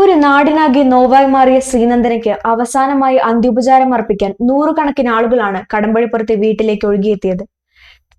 ഒരു നാടിനാകെ നോവായി മാറിയ ശ്രീനന്ദനയ്ക്ക് അവസാനമായി അന്ത്യോപചാരം അർപ്പിക്കാൻ നൂറുകണക്കിന് ആളുകളാണ് കടമ്പഴിപ്പുറത്തെ വീട്ടിലേക്ക് ഒഴുകിയെത്തിയത്.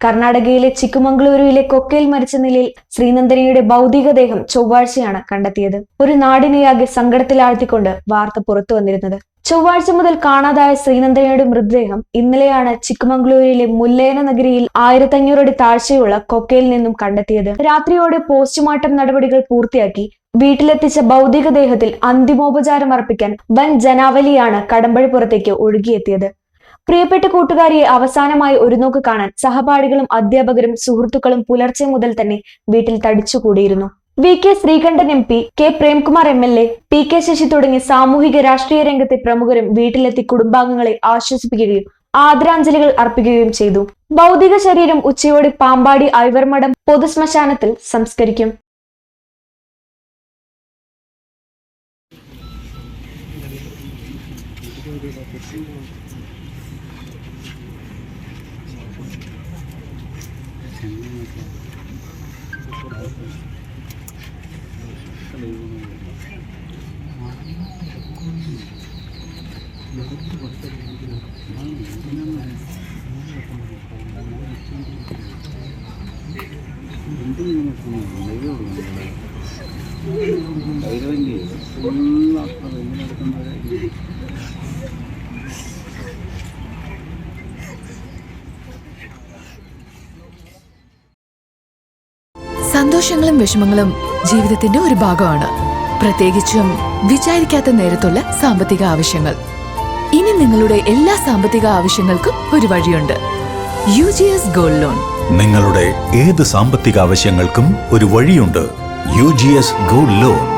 കർണാടകയിലെ ചിക്കുമംഗളൂരുവിലെ കൊക്കയിൽ മരിച്ച നിലയിൽ ശ്രീനന്ദനയുടെ ഭൗതികദേഹം ചൊവ്വാഴ്ചയാണ് കണ്ടെത്തിയത്. ഒരു നാടിനെയാകെ സങ്കടത്തിലാഴ്ത്തിക്കൊണ്ട് വാർത്ത പുറത്തു വന്നിരുന്നത്. ചൊവ്വാഴ്ച മുതൽ കാണാതായ ശ്രീനന്ദനയുടെ മൃതദേഹം ഇന്നലെയാണ് ചിക്കുമംഗളൂരിലെ മുല്ലയന നഗരിയിൽ 1500 അടി താഴ്ചയുള്ള കൊക്കയിൽ നിന്നും കണ്ടെത്തിയത്. രാത്രിയോടെ പോസ്റ്റ്മോർട്ടം നടപടികൾ പൂർത്തിയാക്കി വീട്ടിലെത്തിച്ച ഭൗതികദേഹത്തിൽ അന്തിമോപചാരം അർപ്പിക്കാൻ വൻ ജനാവലിയാണ് കടമ്പഴിപ്പുറത്തേക്ക് ഒഴുകിയെത്തിയത്. പ്രിയപ്പെട്ട കൂട്ടുകാരിയെ അവസാനമായി ഒരു നോക്ക് കാണാൻ സഹപാഠികളും അധ്യാപകരും സുഹൃത്തുക്കളും പുലർച്ചെ മുതൽ തന്നെ വീട്ടിൽ തടിച്ചുകൂടിയിരുന്നു. V K. Sreekandan MP, K. Premkumar MLA, P.K. Sasi തുടങ്ങിയ സാമൂഹിക രാഷ്ട്രീയ രംഗത്തെ പ്രമുഖരും വീട്ടിലെത്തി കുടുംബാംഗങ്ങളെ ആശ്വസിപ്പിക്കുകയും ആദരാഞ്ജലികൾ അർപ്പിക്കുകയും ചെയ്തു. ഭൗതിക ശരീരം ഉച്ചയോടെ പാമ്പാടി ഐവർമഠം പൊതുശ്മശാനത്തിൽ സംസ്കരിക്കും. സന്തോഷങ്ങളും വിഷമങ്ങളും ജീവിതത്തിന്റെ ഒരു ഭാഗമാണ്. പ്രത്യേകിച്ചും വിചാരിക്കാത്ത നേരത്തുള്ള സാമ്പത്തിക ആവശ്യങ്ങൾ. ഇനി നിങ്ങളുടെ എല്ലാ സാമ്പത്തിക ആവശ്യങ്ങൾക്കും ഒരു വഴിയുണ്ട്. UGS gold loan. നിങ്ങളുടെ ഏത് സാമ്പത്തിക ആവശ്യങ്ങൾക്കും ഒരു വഴിയുണ്ട്. UGS gold loan.